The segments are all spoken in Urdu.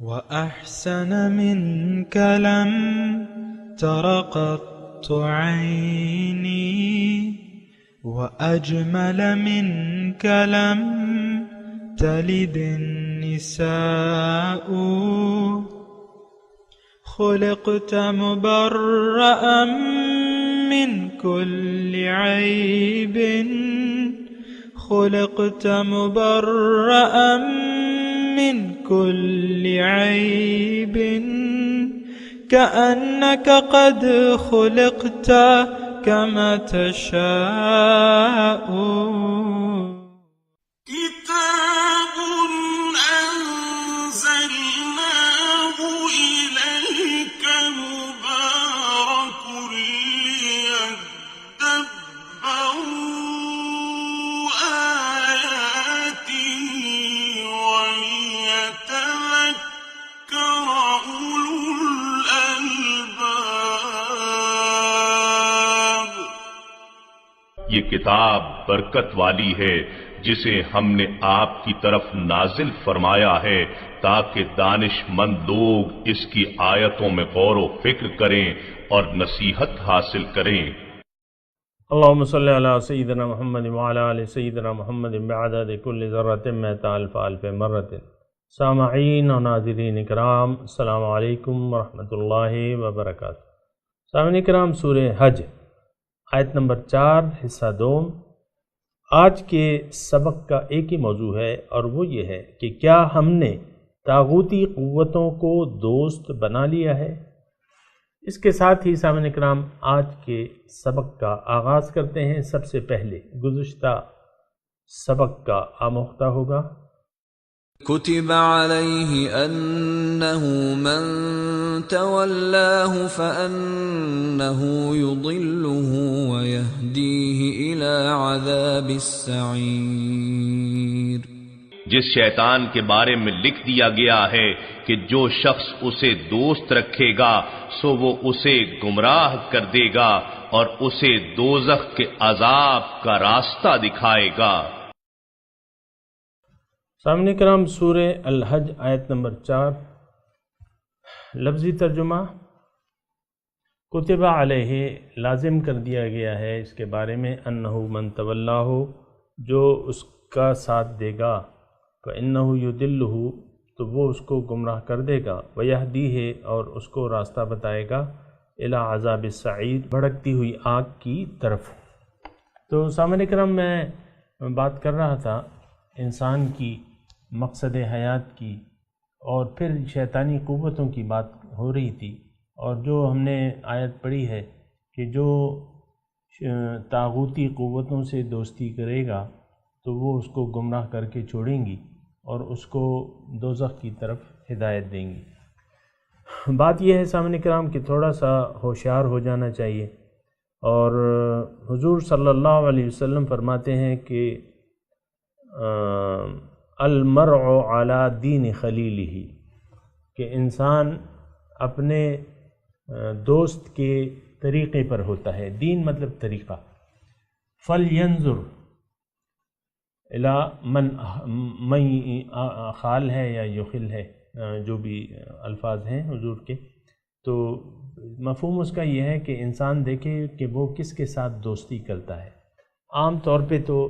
وأحسن منك لم تر قط عيني وأجمل منك لم تلد النساء خلقت مبرأ من كل عيب خلقت مبرأ من كل عيب كأنك قد خلقت كما تشاء كتاب أنزلناه إليك مبارك ليدبروا آياته وليتذكر أولو الألباب. یہ کتاب برکت والی ہے جسے ہم نے آپ کی طرف نازل فرمایا ہے تاکہ دانش مند لوگ اس کی آیتوں میں غور و فکر کریں اور نصیحت حاصل کریں. اللہم صلی علی سیدنا محمد وعلی آل سیدنا محمد بعدد کل ذرۃ مئۃ الف الف مرۃ. سامعین و ناظرین کرام، السلام علیکم ورحمۃ اللہ وبرکاتہ. سامعین کرام، سورہ حج آیت نمبر 4 حصہ دوم. آج کے سبق کا ایک ہی موضوع ہے اور وہ یہ ہے کہ کیا ہم نے طاغوتی قوتوں کو دوست بنا لیا ہے. اس کے ساتھ ہی سامعین کرام آج کے سبق کا آغاز کرتے ہیں. سب سے پہلے گزشتہ سبق کا آموختہ ہوگا. كتب عليه أنه من تولاه فأنه يضله ويهديه إلى عذاب السعير. جس شیطان کے بارے میں لکھ دیا گیا ہے کہ جو شخص اسے دوست رکھے گا سو وہ اسے گمراہ کر دے گا اور اسے دوزخ کے عذاب کا راستہ دکھائے گا. سامعین کرام، سورہ الحج آیت نمبر 4. لفظی ترجمہ: کتب علیہ لازم کر دیا گیا ہے اس کے بارے میں انہ من تولاہ، جو اس کا ساتھ دے گا، فانہ یضلہ، تو وہ اس کو گمراہ کر دے گا، ویہدیہ، اور اس کو راستہ بتائے گا، الی عذاب السعیر، بھڑکتی ہوئی آگ کی طرف. تو سامعین کرام، میں بات کر رہا تھا انسان کی مقصد حیات کی، اور پھر شیطانی قوتوں کی بات ہو رہی تھی، اور جو ہم نے آیت پڑھی ہے کہ جو طاغوتی قوتوں سے دوستی کرے گا تو وہ اس کو گمراہ کر کے چھوڑیں گی اور اس کو دوزخ کی طرف ہدایت دیں گی. بات یہ ہے سامعین کرام کہ تھوڑا سا ہوشیار ہو جانا چاہیے. اور حضور صلی اللہ علیہ وسلم فرماتے ہیں کہ المرء علی دین خلیلہ، کہ انسان اپنے دوست کے طریقے پر ہوتا ہے. دین مطلب طریقہ. فَلْيَنْظُرْ الی من خال ہے یا یخل ہے، جو بھی الفاظ ہیں حضور کے، تو مفہوم اس کا یہ ہے کہ انسان دیکھے کہ وہ کس کے ساتھ دوستی کرتا ہے. عام طور پہ تو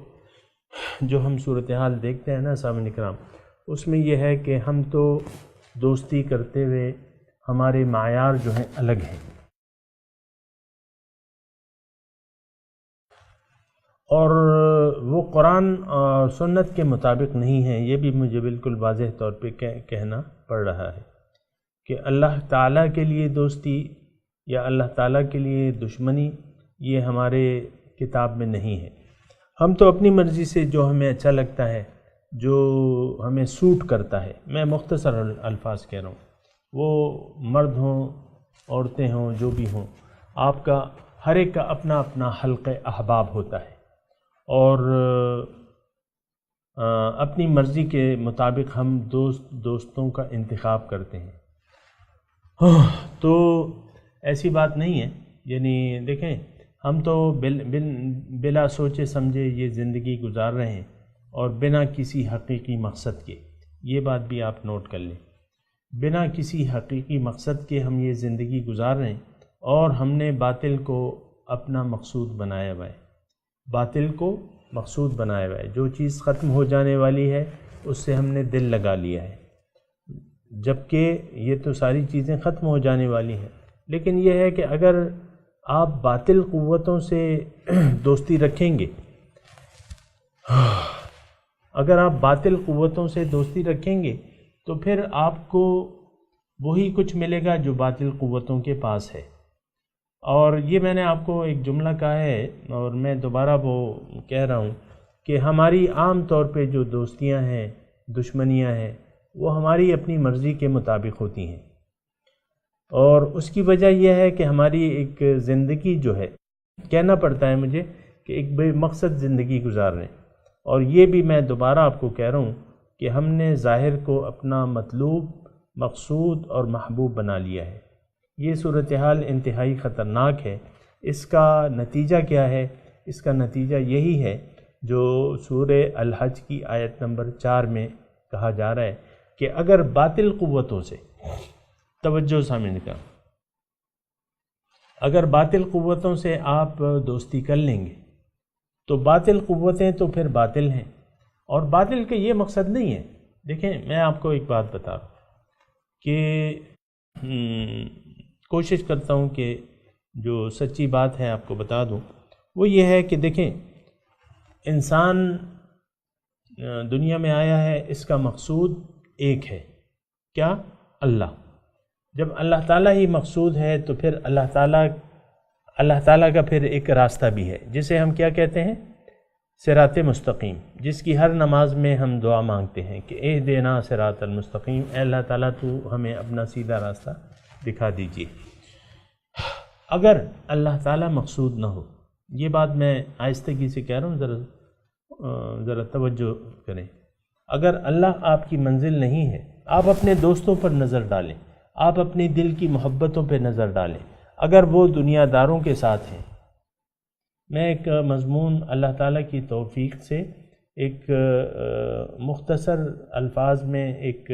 جو ہم صورتحال دیکھتے ہیں نا سامعین کرام، اس میں یہ ہے کہ ہم تو دوستی کرتے ہوئے ہمارے معیار جو ہیں الگ ہیں، اور وہ قرآن اور سنت کے مطابق نہیں ہیں. یہ بھی مجھے بالکل واضح طور پہ کہنا پڑ رہا ہے کہ اللہ تعالیٰ کے لیے دوستی یا اللہ تعالیٰ کے لیے دشمنی یہ ہمارے کتاب میں نہیں ہے. ہم تو اپنی مرضی سے جو ہمیں اچھا لگتا ہے، جو ہمیں سوٹ کرتا ہے، میں مختصر الفاظ کہہ رہا ہوں، وہ مرد ہوں، عورتیں ہوں، جو بھی ہوں، آپ کا ہر ایک کا اپنا اپنا حلقہ احباب ہوتا ہے، اور اپنی مرضی کے مطابق ہم دوستوں کا انتخاب کرتے ہیں. تو ایسی بات نہیں ہے. یعنی دیکھیں، ہم تو بلا سوچے سمجھے یہ زندگی گزار رہے ہیں اور بنا کسی حقیقی مقصد کے. یہ بات بھی آپ نوٹ کر لیں بنا کسی حقیقی مقصد کے ہم یہ زندگی گزار رہے ہیں اور ہم نے باطل کو اپنا مقصود بنایا ہوا ہے، باطل کو مقصود بنایا ہوا ہے۔ جو چیز ختم ہو جانے والی ہے اس سے ہم نے دل لگا لیا ہے، جبکہ یہ تو ساری چیزیں ختم ہو جانے والی ہیں۔ لیکن یہ ہے کہ اگر آپ باطل قوتوں سے دوستی رکھیں گے، اگر آپ باطل قوتوں سے دوستی رکھیں گے تو پھر آپ کو وہی کچھ ملے گا جو باطل قوتوں کے پاس ہے۔ اور یہ میں نے آپ کو ایک جملہ کہا ہے اور میں دوبارہ وہ کہہ رہا ہوں کہ ہماری عام طور پہ جو دوستیاں ہیں، دشمنیاں ہیں، وہ ہماری اپنی مرضی کے مطابق ہوتی ہیں، اور اس کی وجہ یہ ہے کہ ہماری ایک زندگی جو ہے، کہنا پڑتا ہے مجھے کہ ایک بے مقصد زندگی گزار رہے ہیں۔ اور یہ بھی میں دوبارہ آپ کو کہہ رہا ہوں کہ ہم نے ظاہر کو اپنا مطلوب، مقصود اور محبوب بنا لیا ہے۔ یہ صورتحال انتہائی خطرناک ہے۔ اس کا نتیجہ کیا ہے؟ اس کا نتیجہ یہی ہے جو سورہ الحج کی آیت نمبر 4 میں کہا جا رہا ہے کہ اگر باطل قوتوں سے، توجہ سامنے کا، اگر باطل قوتوں سے آپ دوستی کر لیں گے تو باطل قوتیں تو پھر باطل ہیں، اور باطل کا یہ مقصد نہیں ہے۔ دیکھیں، میں آپ کو ایک بات بتا رہا ہوں کہ کوشش کرتا ہوں کہ جو سچی بات ہے آپ کو بتا دوں، وہ یہ ہے کہ دیکھیں، انسان دنیا میں آیا ہے، اس کا مقصود ایک ہے، کیا؟ اللہ۔ جب اللہ تعالیٰ ہی مقصود ہے تو پھر اللہ تعالیٰ کا پھر ایک راستہ بھی ہے جسے ہم کیا کہتے ہیں؟ صراط مستقیم، جس کی ہر نماز میں ہم دعا مانگتے ہیں کہ اہدنا صراط المستقیم، اے اللہ تعالیٰ تو ہمیں اپنا سیدھا راستہ دکھا دیجیے۔ اگر اللہ تعالیٰ مقصود نہ ہو، یہ بات میں آہستگی سے کہہ رہا ہوں، ذرا توجہ کریں۔ اگر اللہ آپ کی منزل نہیں ہے، آپ اپنے دوستوں پر نظر ڈالیں، آپ اپنی دل کی محبتوں پہ نظر ڈالیں، اگر وہ دنیا داروں کے ساتھ ہیں۔ میں ایک مضمون اللہ تعالیٰ کی توفیق سے ایک مختصر الفاظ میں ایک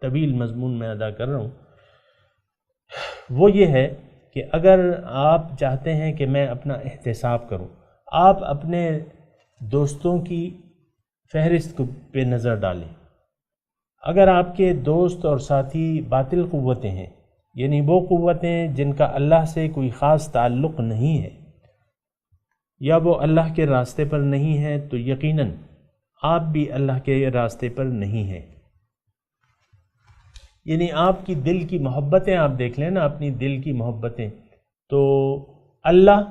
طویل مضمون میں ادا کر رہا ہوں، وہ یہ ہے کہ اگر آپ چاہتے ہیں کہ میں اپنا احتساب کروں، آپ اپنے دوستوں کی فہرست پہ نظر ڈالیں۔ اگر آپ کے دوست اور ساتھی باطل قوتیں ہیں، یعنی وہ قوتیں جن کا اللہ سے کوئی خاص تعلق نہیں ہے، یا وہ اللہ کے راستے پر نہیں ہیں، تو یقیناً آپ بھی اللہ کے راستے پر نہیں ہیں۔ یعنی آپ کی دل کی محبتیں آپ دیکھ لیں نا، اپنی دل کی محبتیں، تو اللہ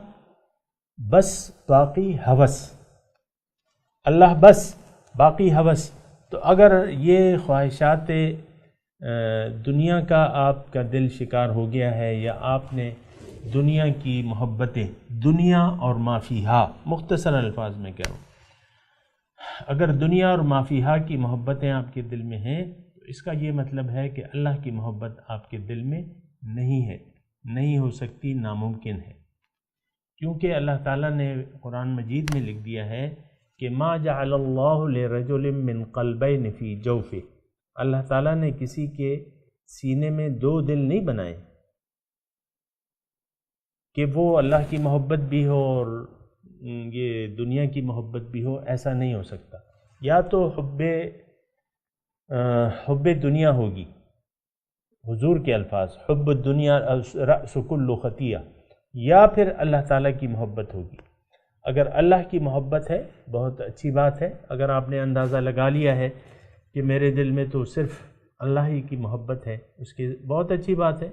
بس باقی ہوس، اللہ بس باقی ہوس۔ تو اگر یہ خواہشات دنیا کا آپ کا دل شکار ہو گیا ہے، یا آپ نے دنیا کی محبتیں، دنیا اور ما فیہا، مختصر الفاظ میں کہہ رہا ہوں، اگر دنیا اور ما فیہا کی محبتیں آپ کے دل میں ہیں تو اس کا یہ مطلب ہے کہ اللہ کی محبت آپ کے دل میں نہیں ہے، نہیں ہو سکتی، ناممکن ہے، کیونکہ اللہ تعالیٰ نے قرآن مجید میں لکھ دیا ہے کہ ما جعل اللہ لرجل من قلبین فی جوفہ، اللہ تعالیٰ نے کسی کے سینے میں 2 دل نہیں بنائے کہ وہ اللہ کی محبت بھی ہو اور یہ دنیا کی محبت بھی ہو، ایسا نہیں ہو سکتا۔ یا تو حب دنیا ہوگی، حضور کے الفاظ، حب الدنیا رأس کل خطیہ، یا پھر اللہ تعالیٰ کی محبت ہوگی۔ اگر اللہ کی محبت ہے، بہت اچھی بات ہے۔ اگر آپ نے اندازہ لگا لیا ہے کہ میرے دل میں تو صرف اللہ ہی کی محبت ہے، اس کی بہت اچھی بات ہے۔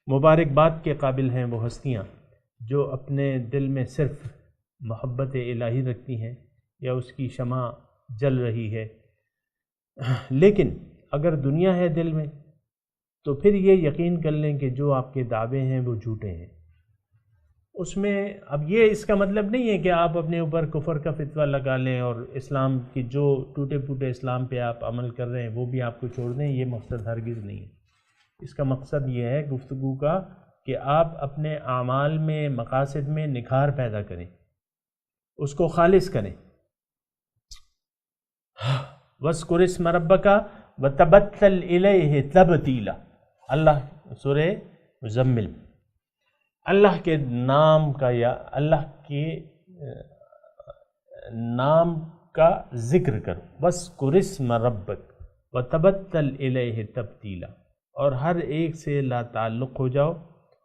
مبارکباد کے قابل ہیں وہ ہستیاں جو اپنے دل میں صرف محبت الہی رکھتی ہیں یا اس کی شمع جل رہی ہے۔ لیکن اگر دنیا ہے دل میں تو پھر یہ یقین کر لیں کہ جو آپ کے دعوے ہیں وہ جھوٹے ہیں۔ اس میں اب یہ اس کا مطلب نہیں ہے کہ آپ اپنے اوپر کفر کا فتویٰ لگا لیں اور اسلام کی جو ٹوٹے پھوٹے اسلام پہ آپ عمل کر رہے ہیں وہ بھی آپ کو چھوڑ دیں، یہ مقصد ہرگز نہیں ہے۔ اس کا مقصد یہ ہے گفتگو کا کہ آپ اپنے اعمال میں، مقاصد میں نکھار پیدا کریں، اس کو خالص کریں۔ وَاذْكُرِ اسْمَ رَبَّكَ وَتَبَتَّلْ إِلَيْهِ تَبْتِيلًا، اللہ سورہ مزمل، اللہ کے نام کا یا اللہ کے نام کا ذکر کرو، وَاذْكُرِ اسْمَ رَبِّكَ وَتَبَتَّلْ إِلَيْهِ تَبْتِيلًا، اور ہر ایک سے لا تعلق ہو جاؤ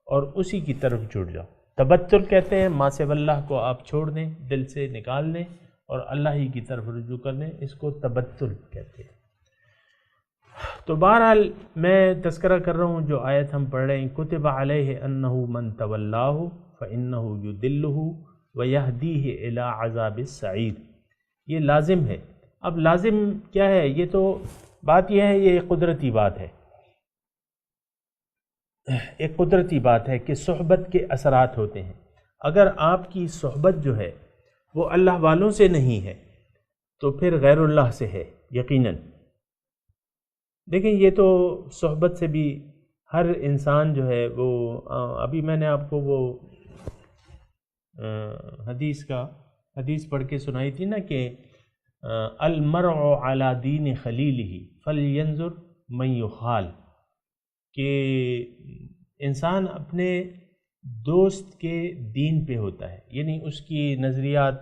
اور اسی کی طرف جڑ جاؤ۔ تبتل کہتے ہیں ما سوی اللہ کو آپ چھوڑ دیں، دل سے نکال دیں اور اللہ ہی کی طرف رجوع کر دیں، اس کو تبتل کہتے ہیں۔ تو بہرحال میں تذکرہ کر رہا ہوں جو آیت ہم پڑھ رہے ہیں، کتب علیہ انہ من تولاہ فانہ یضلہ ویہدیہ الی عذاب السعیر، یہ لازم ہے۔ اب لازم کیا ہے؟ یہ تو بات یہ ہے، یہ قدرتی بات ہے، ایک قدرتی بات ہے کہ صحبت کے اثرات ہوتے ہیں۔ اگر آپ کی صحبت جو ہے وہ اللہ والوں سے نہیں ہے تو پھر غیر اللہ سے ہے یقیناً۔ دیکھیں یہ تو صحبت سے بھی ہر انسان جو ہے وہ، ابھی میں نے آپ کو وہ حدیث پڑھ کے سنائی تھی نا کہ المرء علی دین خلیلہ فلینظر من یخال، کہ انسان اپنے دوست کے دین پہ ہوتا ہے، یعنی اس کی نظریات۔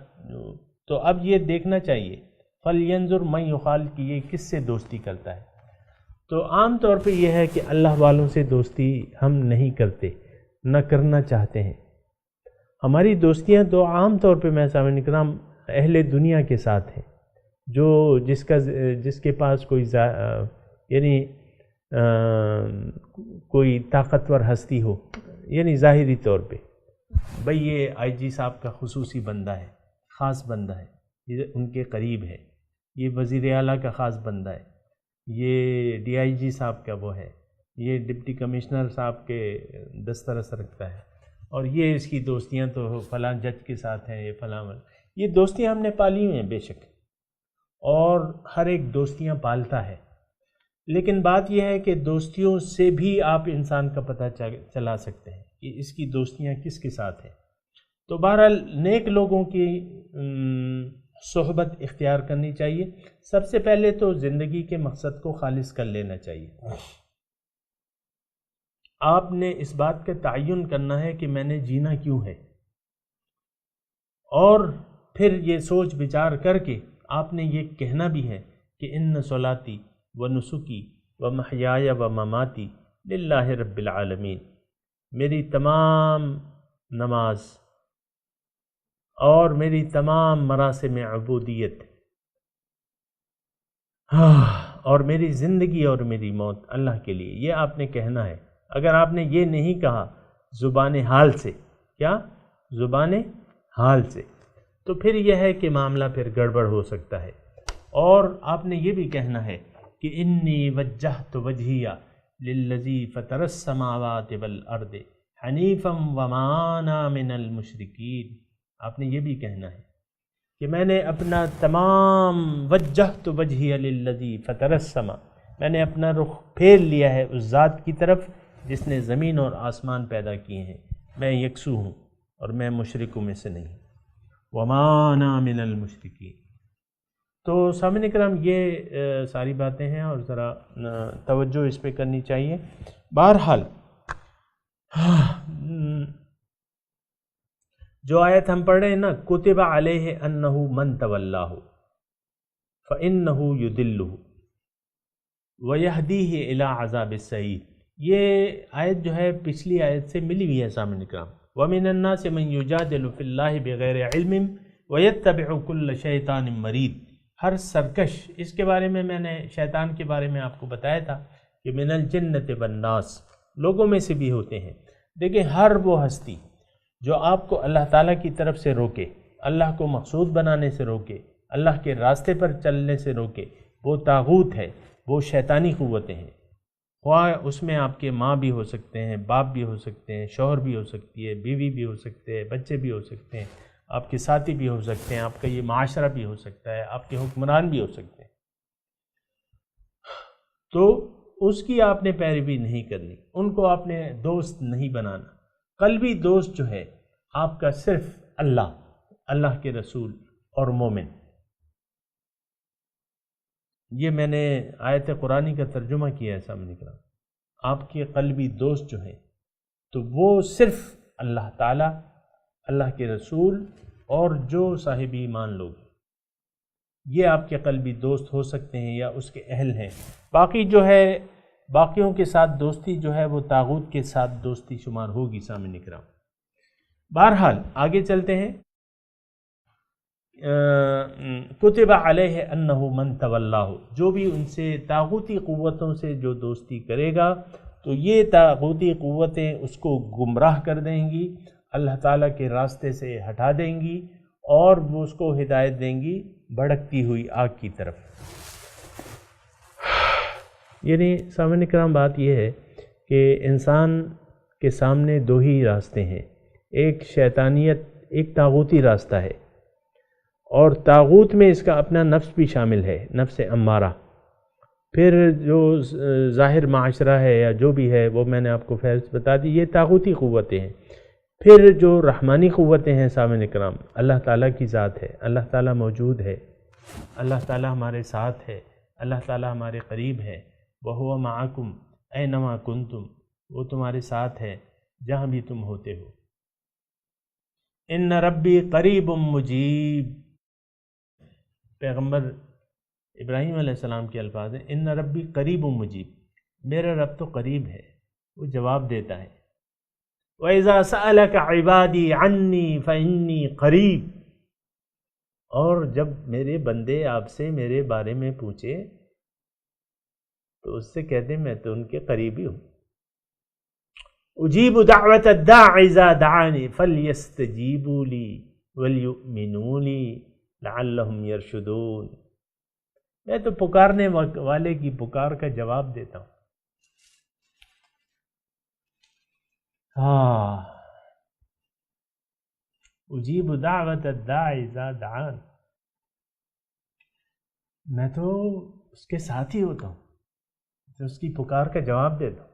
تو اب یہ دیکھنا چاہیے فلینظر من یخال کہ یہ کس سے دوستی کرتا ہے۔ تو عام طور پہ یہ ہے کہ اللہ والوں سے دوستی ہم نہیں کرتے، نہ کرنا چاہتے ہیں۔ ہماری دوستیاں تو عام طور پہ میں سامعین کرام اہل دنیا کے ساتھ ہیں، جس کے پاس کوئی یعنی کوئی طاقتور ہستی ہو، یعنی ظاہری طور پہ بھئی یہ آئی جی صاحب کا خصوصی بندہ ہے، خاص بندہ ہے، یہ ان کے قریب ہے، یہ وزیر اعلیٰ کا خاص بندہ ہے، یہ ڈی آئی جی صاحب کا وہ ہے، یہ ڈپٹی کمشنر صاحب کے دسترس رکھتا ہے، اور یہ اس کی دوستیاں تو فلاں جج کے ساتھ ہیں، یہ فلاں، یہ دوستیاں ہم نے پالی ہوئی ہیں بے شک، اور ہر ایک دوستیاں پالتا ہے۔ لیکن بات یہ ہے کہ دوستیوں سے بھی آپ انسان کا پتہ چلا سکتے ہیں کہ اس کی دوستیاں کس کے ساتھ ہیں۔ تو بہرحال نیک لوگوں کی صحبت اختیار کرنی چاہیے۔ سب سے پہلے تو زندگی کے مقصد کو خالص کر لینا چاہیے۔ آپ نے اس بات کا تعین کرنا ہے کہ میں نے جینا کیوں ہے، اور پھر یہ سوچ بچار کر کے آپ نے یہ کہنا بھی ہے کہ ان صلاتی و نسکی و محیای و مماتی للہ رب العالمین، میری تمام نماز اور میری تمام مراسم عبودیت اور میری زندگی اور میری موت اللہ کے لیے، یہ آپ نے کہنا ہے۔ اگر آپ نے یہ نہیں کہا زبان حال سے، کیا زبان حال سے، تو پھر یہ ہے کہ معاملہ پھر گڑبڑ ہو سکتا ہے۔ اور آپ نے یہ بھی کہنا ہے کہ انی وجہت وجہی للذی فطر السماوات والارض حنیفا وما انا من المشرکین، آپ نے یہ بھی کہنا ہے کہ میں نے اپنا تمام وجہت وجہی للذی فطر السما، میں نے اپنا رخ پھیر لیا ہے اس ذات کی طرف جس نے زمین اور آسمان پیدا کیے ہیں، میں یکسو ہوں اور میں مشرکوں میں سے نہیں، وما انا من المشرکین۔ تو سامعین کرام یہ ساری باتیں ہیں اور ذرا توجہ اس پہ کرنی چاہیے۔ بہرحال جو آیت ہم پڑھ رہے ہیں نا، کتب علیہ انہ من تولاہ فانہ یضلہ ویہدیہ الی عذاب السعیر، یہ آیت جو ہے پچھلی آیت سے ملی ہوئی ہے سامعین کرام۔ ومن الناس من یجادل فی اللہ بغیر علم ویتبع کل شیطان مرید، ہر سرکش، اس کے بارے میں نے شیطان کے بارے میں آپ کو بتایا تھا کہ من الجنۃ والناس، لوگوں میں سے بھی ہوتے ہیں۔ دیکھیں ہر وہ ہستی جو آپ کو اللہ تعالیٰ کی طرف سے روکے، اللہ کو مقصود بنانے سے روکے، اللہ کے راستے پر چلنے سے روکے، وہ طاغوت ہے، وہ شیطانی قوتیں ہیں۔ خواہ اس میں آپ کے ماں بھی ہو سکتے ہیں، باپ بھی ہو سکتے ہیں، شوہر بھی ہو سکتی ہے، بیوی بھی ہو سکتے ہیں، بچے بھی ہو سکتے ہیں، آپ کے ساتھی بھی ہو سکتے ہیں، آپ کا یہ معاشرہ بھی ہو سکتا ہے، آپ کے حکمران بھی ہو سکتے ہیں۔ تو اس کی آپ نے پیروی نہیں کرنی، ان کو آپ نے دوست نہیں بنانا۔ قلبی دوست جو ہے آپ کا صرف اللہ کے رسول اور مومن، یہ میں نے آیت قرآنی کا ترجمہ کیا ہے سامنے کرام. آپ کے قلبی دوست جو ہیں تو وہ صرف اللہ تعالیٰ، اللہ کے رسول اور جو صاحب ایمان لوگ، یہ آپ کے قلبی دوست ہو سکتے ہیں یا اس کے اہل ہیں. باقی جو ہے باقیوں کے ساتھ دوستی جو ہے وہ طاغوت کے ساتھ دوستی شمار ہوگی سامنے کرام. بہرحال آگے چلتے ہیں. کتب علیہ انہ من تولاہ، جو بھی ان سے طاغوتی قوتوں سے جو دوستی کرے گا تو یہ طاغوتی قوتیں اس کو گمراہ کر دیں گی، اللہ تعالیٰ کے راستے سے ہٹا دیں گی اور وہ اس کو ہدایت دیں گی بھڑکتی ہوئی آگ کی طرف. یعنی سامعین کرام بات یہ ہے کہ انسان کے سامنے دو ہی راستے ہیں، ایک شیطانیت، ایک طاغوتی راستہ ہے، اور طاغوت میں اس کا اپنا نفس بھی شامل ہے، نفس امارہ. پھر جو ظاہر معاشرہ ہے یا جو بھی ہے وہ میں نے آپ کو فہرست بتا دی، یہ طاغوتی قوتیں ہیں. پھر جو رحمانی قوتیں ہیں سامعین کرام، اللہ تعالیٰ کی ذات ہے، اللہ تعالیٰ موجود ہے، اللہ تعالیٰ ہمارے ساتھ ہے، اللہ تعالیٰ ہمارے قریب ہے. وَهُوَ مَعَكُمْ أَيْنَمَا كُنْتُمْ، وہ تمہارے ساتھ ہے جہاں بھی تم ہوتے ہو. إِنَّ رَبِّي قَرِيبٌ مُجِيبٌ، پیغمبر ابراہیم علیہ السلام کے الفاظ ہیں، ان ربی قریب مجیب، میرا رب تو قریب ہے، وہ جواب دیتا ہے. وَإِذَا سَأَلَكَ عِبَادِي عَنِّي فَإِنِّي قَرِيب، اور جب میرے بندے آپ سے میرے بارے میں پوچھے تو اس سے کہتے ہیں میں تو ان کے قریبی ہوں. اجیب دعوت الداع اذا دعانی فلیستجیبوا لی ولیؤمنوا لی لعلہم یرشدون، میں تو پکارنے والے کی پکار کا جواب دیتا ہوں. اجیب دعوت الداع اذا دعان، میں تو اس کے ساتھ ہی ہوتا ہوں، تو اس کی پکار کا جواب دیتا ہوں.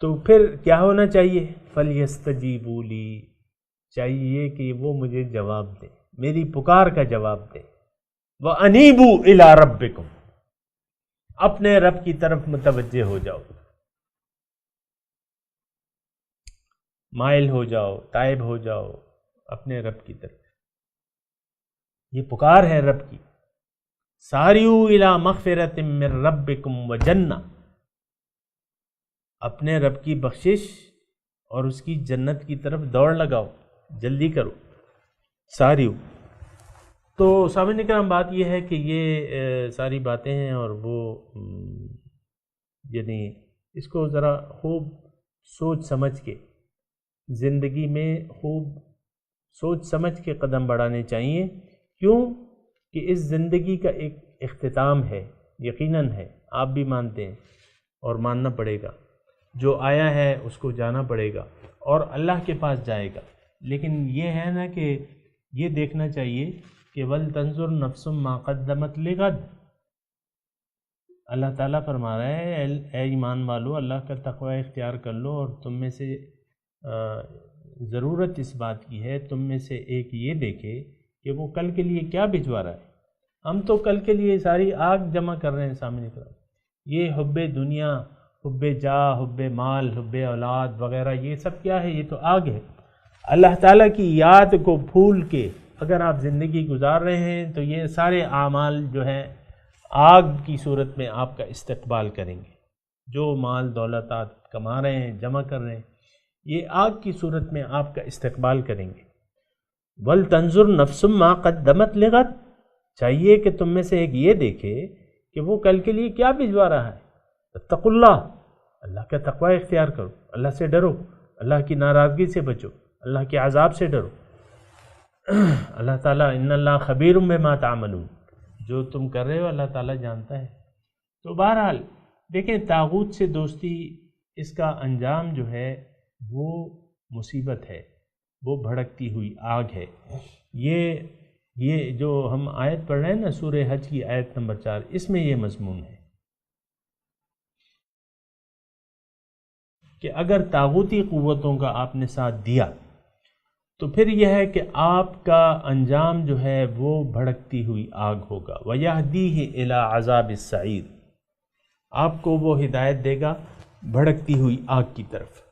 تو پھر کیا ہونا چاہیے؟ فَلْيَسْتَجِيبُوا لِي، چاہیے کہ وہ مجھے جواب دے، میری پکار کا جواب دے. وَأَنِيبُوا إِلَىٰ رَبِّكُمْ، اپنے رب کی طرف متوجہ ہو جاؤ، مائل ہو جاؤ، تائب ہو جاؤ اپنے رب کی طرف. یہ پکار ہے رب کی. ساریو الی مغفرۃ من ربکم وجنہ، اپنے رب کی بخشش اور اس کی جنت کی طرف دوڑ لگاؤ، جلدی کرو. ساریو. تو سامعین کرام بات یہ ہے کہ یہ ساری باتیں ہیں، اور وہ یعنی اس کو ذرا خوب سوچ سمجھ کے زندگی میں خوب سوچ سمجھ کے قدم بڑھانے چاہیے. کیوں کہ اس زندگی کا ایک اختتام ہے، یقیناً ہے، آپ بھی مانتے ہیں اور ماننا پڑے گا. جو آیا ہے اس کو جانا پڑے گا اور اللہ کے پاس جائے گا. لیکن یہ ہے نا کہ یہ دیکھنا چاہیے کہ وَلْتَنْظُرْ نَفْسٌ مَا قَدَّمَتْ لِغَدٍ. اللہ تعالیٰ فرما رہا ہے اے ایمان والو، اللہ کا تقوی اختیار کر لو، اور تم میں سے ضرورت اس بات کی ہے، تم میں سے ایک یہ دیکھے کہ وہ کل کے لیے کیا بھجوا رہا ہے. ہم تو کل کے لیے ساری آگ جمع کر رہے ہیں سامنے کی طرف. یہ حب دنیا، حب جاہ، حب مال، حب اولاد وغیرہ، یہ سب کیا ہے؟ یہ تو آگ ہے. اللہ تعالیٰ کی یاد کو بھول کے اگر آپ زندگی گزار رہے ہیں تو یہ سارے اعمال جو ہیں آگ کی صورت میں آپ کا استقبال کریں گے. جو مال دولت آپ کما رہے ہیں، جمع کر رہے ہیں، یہ آگ کی صورت میں آپ کا استقبال کریں گے. وَلْتَنْظُرْ نَفْسٌ مَا قَدَّمَتْ لِغَدٍ، چاہیے کہ تم میں سے ایک یہ دیکھے کہ وہ کل کے لیے کیا بھجوا رہا ہے. اتقوا اللہ، اللہ کا تقوی اختیار کرو، اللہ سے ڈرو، اللہ کی ناراضگی سے بچو، اللہ کے عذاب سے ڈرو. اللہ تعالیٰ ان اللہ خبیر بما تعملون، جو تم کر رہے ہو اللہ تعالیٰ جانتا ہے. تو بہرحال دیکھیں، طاغوت سے دوستی، اس کا انجام جو ہے وہ مصیبت ہے، وہ بھڑکتی ہوئی آگ ہے. یہ جو ہم آیت پڑھ رہے ہیں نا، سورہ حج کی آیت نمبر 4، اس میں یہ مضمون ہے کہ اگر طاغوتی قوتوں کا آپ نے ساتھ دیا تو پھر یہ ہے کہ آپ کا انجام جو ہے وہ بھڑکتی ہوئی آگ ہوگا. وَيَهْدِيهِ إِلَىٰ عَذَابِ السَّعِيرِ، آپ کو وہ ہدایت دے گا بھڑکتی ہوئی آگ کی طرف.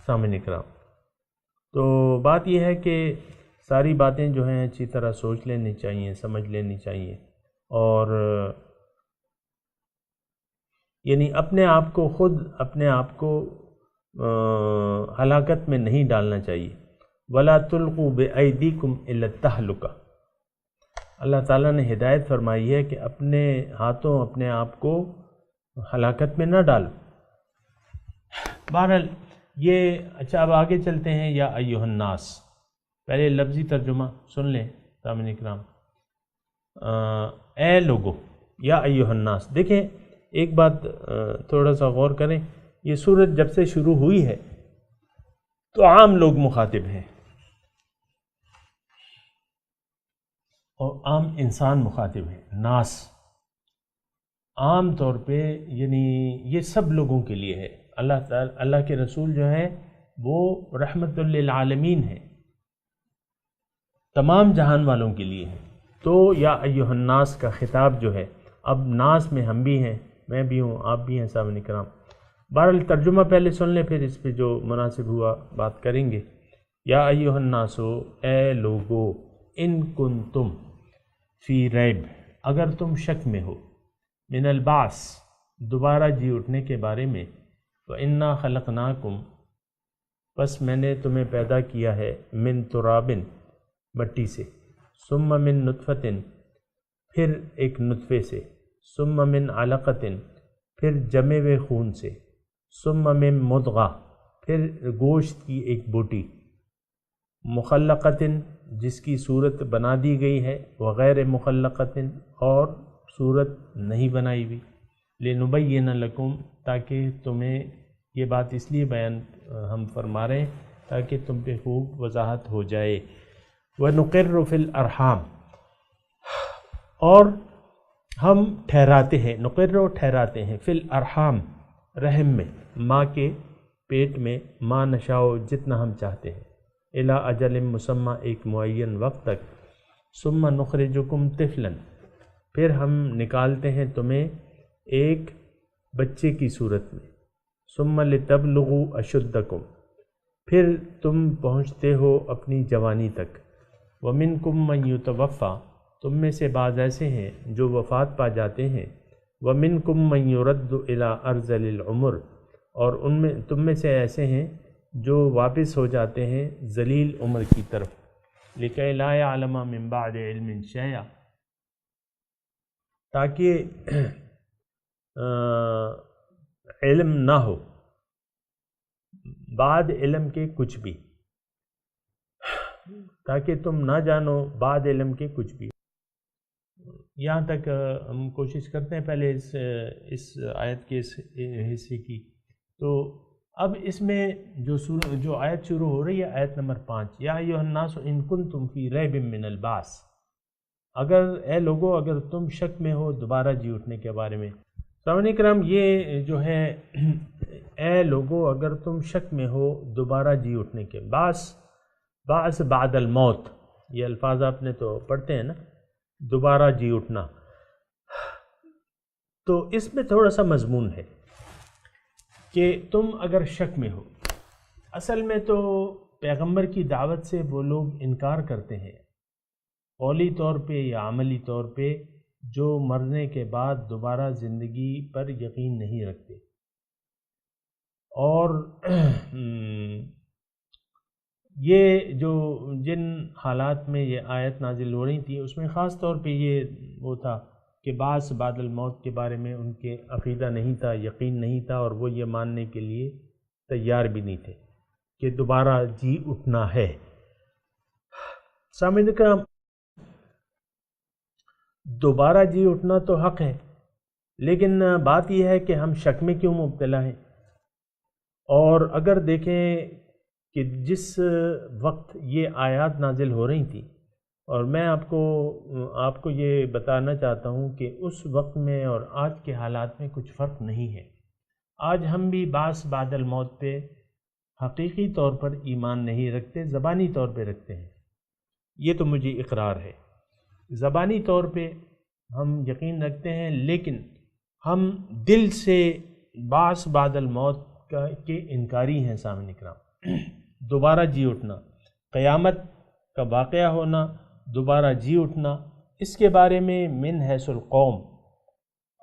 سامعین کرام، تو بات یہ ہے کہ ساری باتیں جو ہیں اچھی طرح سوچ لینی چاہیے، سمجھ لینی چاہیے، اور یعنی اپنے آپ کو خود اپنے آپ کو ہلاکت میں نہیں ڈالنا چاہیے. وَلَا تُلْقُوا بِأَيْدِيكُمْ إِلَى التَّهْلُكَةِ، اللہ تعالیٰ نے ہدایت فرمائی ہے کہ اپنے ہاتھوں اپنے آپ کو ہلاکت میں نہ ڈالو. بہرحال یہ اچھا، اب آگے چلتے ہیں. یا ایھا الناس، پہلے لفظی ترجمہ سن لیں سامعین اکرام. اے لوگو، یا ایھا الناس. دیکھیں ایک بات تھوڑا سا غور کریں، یہ سورت جب سے شروع ہوئی ہے تو عام لوگ مخاطب ہیں اور عام انسان مخاطب ہیں. ناس عام طور پہ یعنی یہ سب لوگوں کے لیے ہے. اللہ کے رسول جو ہیں وہ رحمت للعالمین ہیں، تمام جہان والوں کے لیے ہیں. تو یا ایھا الناس کا خطاب جو ہے، اب ناس میں ہم بھی ہیں، میں بھی ہوں، آپ بھی ہیں سامعین کرام. بہرحال ترجمہ پہلے سن لیں، پھر اس پہ جو مناسب ہوا بات کریں گے. یا ایھا الناس، اے لوگو، ان کنتم فی ریب، اگر تم شک میں ہو، من البعث، دوبارہ جی اٹھنے کے بارے میں. وَإِنَّا خَلَقْنَاكُمْ، بس میں نے تمہیں پیدا کیا ہے، من ترابن، مٹی سے، ثم من نطفۃ، پھر ایک نطفے سے، ثم من علقۃ، پھر جمے ہوئے خون سے، ثم من مضغہ، پھر گوشت کی ایک بوٹی، مخلقۃ، جس کی صورت بنا دی گئی ہے، وغیر مخلقۃ، اور صورت نہیں بنائی ہوئی. لنبین لکم، تاکہ تمہیں یہ بات اس لیے بیان ہم فرما رہے ہیں تاکہ تم پہ خوب وضاحت ہو جائے. وَنُقِرُّ فِي الْأَرْحَامِ، اور ہم ٹھہراتے ہیں، نقر ٹھہراتے ہیں، فی الارحام، رحم میں، ماں کے پیٹ میں، ما نشاء، جتنا ہم چاہتے ہیں، الی اجل مسمی، ایک معین وقت تک. ثم نخرجکم طفلا، پھر ہم نکالتے ہیں تمہیں ایک بچے کی صورت میں. ثم لتبلغوا اشدکم، پھر تم پہنچتے ہو اپنی جوانی تک. ومنکم من یتوفی، تم میں سے بعض ایسے ہیں جو وفات پا جاتے ہیں. ومنکم من یرد الی ارذل العمر، اور ان میں تم میں سے ایسے ہیں جو واپس ہو جاتے ہیں ذلیل عمر کی طرف. لکی لا یعلم من بعد علم شیئا، تاکہ علم نہ ہو بعد علم کے کچھ بھی، تاکہ تم نہ جانو بعد علم کے کچھ بھی. یہاں تک ہم کوشش کرتے ہیں پہلے اس آیت کے اس حصے کی. تو اب اس میں جو آیت شروع ہو رہی ہے، آیت نمبر 5، یا ایھا الناس ان کنتم فی ریب من البعث، اگر اے لوگو، اگر تم شک میں ہو دوبارہ جی اٹھنے کے بارے میں. سامعین کرام، یہ جو ہے اے لوگو اگر تم شک میں ہو دوبارہ جی اٹھنے کے، بعث بعد الموت، یہ الفاظ آپ نے تو پڑھتے ہیں نا، دوبارہ جی اٹھنا. تو اس میں تھوڑا سا مضمون ہے کہ تم اگر شک میں ہو. اصل میں تو پیغمبر کی دعوت سے وہ لوگ انکار کرتے ہیں، قولی طور پہ یا عملی طور پہ، جو مرنے کے بعد دوبارہ زندگی پر یقین نہیں رکھتے. اور یہ جو جن حالات میں یہ آیت نازل ہو رہی تھی، اس میں خاص طور پہ یہ وہ تھا کہ بعث بعد الموت کے بارے میں ان کے عقیدہ نہیں تھا، یقین نہیں تھا، اور وہ یہ ماننے کے لیے تیار بھی نہیں تھے کہ دوبارہ جی اٹھنا ہے. سامعین کرام، دوبارہ جی اٹھنا تو حق ہے، لیکن بات یہ ہے کہ ہم شک میں کیوں مبتلا ہیں. اور اگر دیکھیں کہ جس وقت یہ آیات نازل ہو رہی تھیں، اور میں آپ کو یہ بتانا چاہتا ہوں کہ اس وقت میں اور آج کے حالات میں کچھ فرق نہیں ہے. آج ہم بھی بعث بعد الموت پہ حقیقی طور پر ایمان نہیں رکھتے، زبانی طور پہ رکھتے ہیں، یہ تو مجھے اقرار ہے۔ زبانی طور پہ ہم یقین رکھتے ہیں، لیکن ہم دل سے بعث بعد الموت کے انکاری ہیں سامنے کرام۔ دوبارہ جی اٹھنا، قیامت کا واقعہ ہونا، دوبارہ جی اٹھنا، اس کے بارے میں من حیث القوم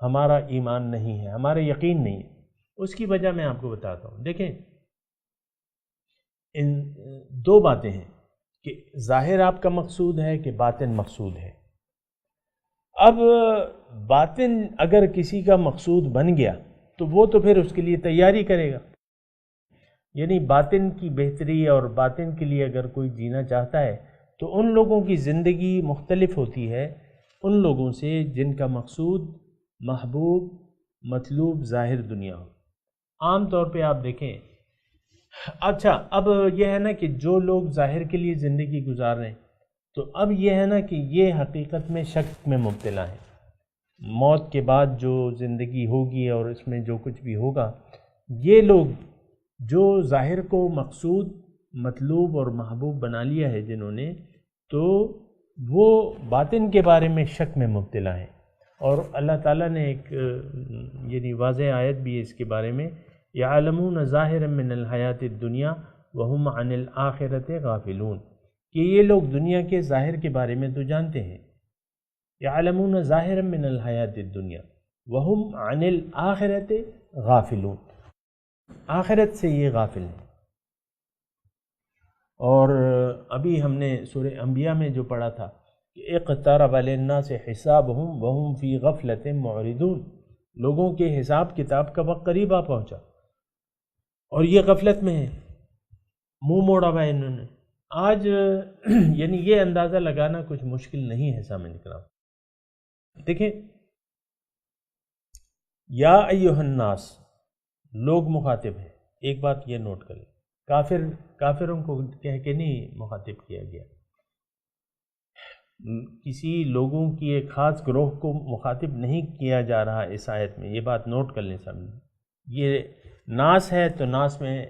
ہمارا ایمان نہیں ہے، ہمارا یقین نہیں ہے۔ اس کی وجہ میں آپ کو بتاتا ہوں۔ دیکھیں، ان دو باتیں ہیں کہ ظاہر آپ کا مقصود ہے کہ باطن مقصود ہے۔ اب باطن اگر کسی کا مقصود بن گیا تو وہ تو پھر اس کے لیے تیاری کرے گا، یعنی باطن کی بہتری اور باطن کے لیے اگر کوئی جینا چاہتا ہے تو ان لوگوں کی زندگی مختلف ہوتی ہے ان لوگوں سے جن کا مقصود محبوب مطلوب ظاہر دنیا ہو۔ عام طور پہ آپ دیکھیں، اچھا اب یہ ہے نا کہ جو لوگ ظاہر کے لیے زندگی گزار رہے ہیں تو اب یہ ہے نا کہ یہ حقیقت میں شک میں مبتلا ہیں۔ موت کے بعد جو زندگی ہوگی اور اس میں جو کچھ بھی ہوگا، یہ لوگ جو ظاہر کو مقصود مطلوب اور محبوب بنا لیا ہے جنہوں نے، تو وہ باطن کے بارے میں شک میں مبتلا ہیں۔ اور اللہ تعالیٰ نے ایک یعنی واضح آیت بھی ہے اس کے بارے میں، یعلمون ظاہرا من الحیات الدنیا وہم عن الآخرۃ غافلون، کہ یہ لوگ دنیا کے ظاہر کے بارے میں تو جانتے ہیں، یعلمون ظاہرا من الحیات الدنیا وہم عن الآخرۃ غافلون، آخرت سے یہ غافل ہیں۔ اور ابھی ہم نے سورہ انبیاء میں جو پڑھا تھا کہ اقترب للناس حسابهم وهم فی غفلۃ معرضون، لوگوں کے حساب کتاب کا وقت قریب آ پہنچا اور یہ غفلت میں ہیں، منہ موڑا ہوا ہے انہوں نے۔ آج یعنی یہ اندازہ لگانا کچھ مشکل نہیں ہے سامنے کرام۔ دیکھیں، یا ایھا الناس، لوگ مخاطب ہیں، ایک بات یہ نوٹ کر لیں، کافروں کو کہہ کے نہیں مخاطب کیا گیا، کسی لوگوں کی ایک خاص گروہ کو مخاطب نہیں کیا جا رہا اس آیت میں، یہ بات نوٹ کر لیں سامنے۔ یہ ناس ہے تو ناس میں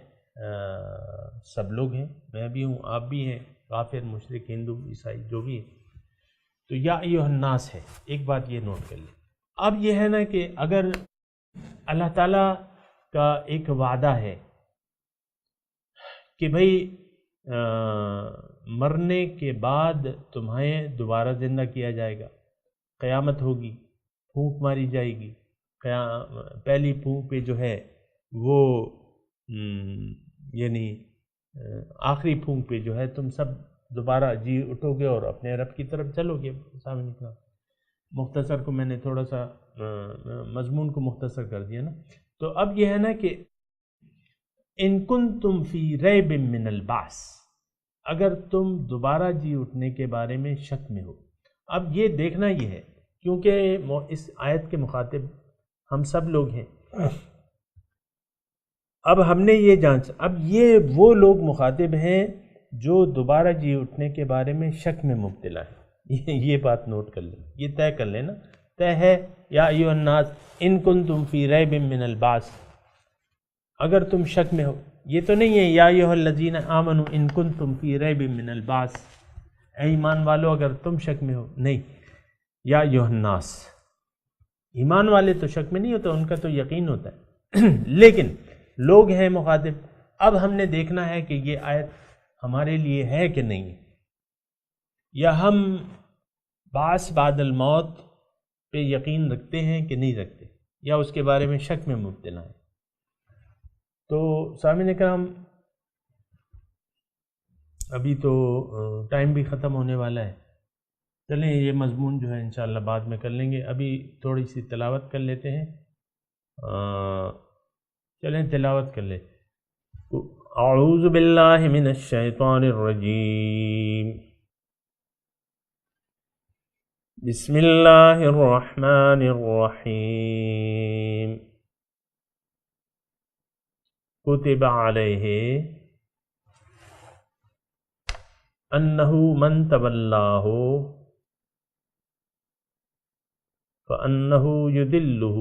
سب لوگ ہیں، میں بھی ہوں، آپ بھی ہیں، کافر مشرک ہندو عیسائی جو بھی ہیں، تو یا ایھا الناس ہے، ایک بات یہ نوٹ کر لیں۔ اب یہ ہے نا کہ اگر اللہ تعالیٰ کا ایک وعدہ ہے کہ بھئی مرنے کے بعد تمہیں دوبارہ زندہ کیا جائے گا، قیامت ہوگی، پھونک ماری جائے گی، پہلی پھونک پہ جو ہے وہ یعنی آخری پھونک پہ جو ہے تم سب دوبارہ جی اٹھو گے اور اپنے رب کی طرف چلو گے۔ سامنے کا مختصر کو میں نے تھوڑا سا مضمون کو مختصر کر دیا نا۔ تو اب یہ ہے نا کہ ان کنتم فی ریب من البعث، اگر تم دوبارہ جی اٹھنے کے بارے میں شک میں ہو۔ اب یہ دیکھنا یہ ہے، کیونکہ اس آیت کے مخاطب ہم سب لوگ ہیں، اب ہم نے یہ اب یہ وہ لوگ مخاطب ہیں جو دوبارہ جی اٹھنے کے بارے میں شک میں مبتلا ہے۔ یہ بات نوٹ کر لیں، یہ طے کر لیں نا، طے ہے یا ایھا الناس ان کنتم فی ریب من البعث، اگر تم شک میں ہو۔ یہ تو نہیں ہے یا ایھا الذین آمنوا ان کنتم فی ریب من البعث، اے ایمان والو اگر تم شک میں ہو، نہیں، یا ایھا الناس، ایمان والے تو شک میں نہیں ہوتا، ان کا تو یقین ہوتا ہے، لیکن لوگ ہیں مخاطب۔ اب ہم نے دیکھنا ہے کہ یہ آیت ہمارے لیے ہے کہ نہیں، یا ہم بعث بعد الموت پہ یقین رکھتے ہیں کہ نہیں رکھتے، یا اس کے بارے میں شک میں مبتلا ہیں۔ تو سامعین کرام، ابھی تو ٹائم بھی ختم ہونے والا ہے، چلیں یہ مضمون جو ہے انشاءاللہ بعد میں کر لیں گے، ابھی تھوڑی سی تلاوت کر لیتے ہیں۔ چلیں تلاوت کر لیں۔ اعوذ باللہ من الشیطان الرجیم، بسم اللہ الرحمن الرحیم، کتب علیہ انہ من تولاہ فانہ یضلہ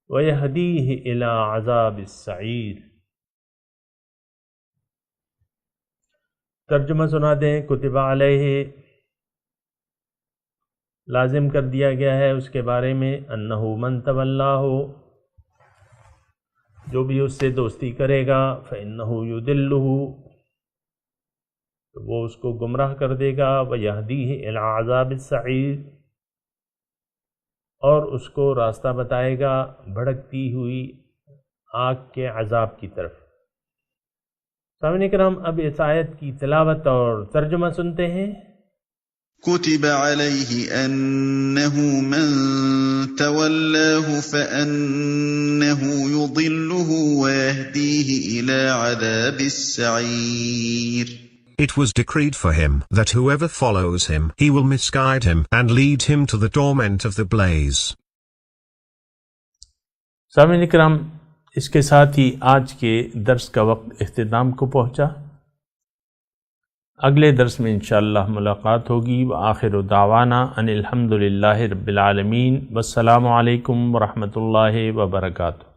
وَيَهْدِيهِ إِلَىٰ عَذَابِ السَّعِيرِ۔ ترجمہ سنا دیں۔ کتب علیہ لازم کر دیا گیا ہے اس کے بارے میں، انہ من تولاہ، جو بھی اس سے دوستی کرے گا، فإنہ یضلہ، تو وہ اس کو گمراہ کر دے گا، ویہدیہ الی عذاب السعیر، اور اس کو راستہ بتائے گا بھڑکتی ہوئی آگ کے عذاب کی طرف۔ سامعین کرام، اب اس آیت کی تلاوت اور ترجمہ سنتے ہیں۔ كتب عليه أنه من تولاه فأنه يضله ويهديه إلى عذاب السعير. It was decreed for him that whoever follows him, he will misguide him and lead him to the torment of the blaze. سامعین کرام، اس کے ساتھ ہی آج کے درس کا وقت اختتام کو پہنچا۔ اگلے درس میں انشاءاللہ ملاقات ہوگی۔ وآخر دعوانا ان الحمد للہ رب العالمین، والسلام علیکم ورحمۃ اللہ وبرکاتہ۔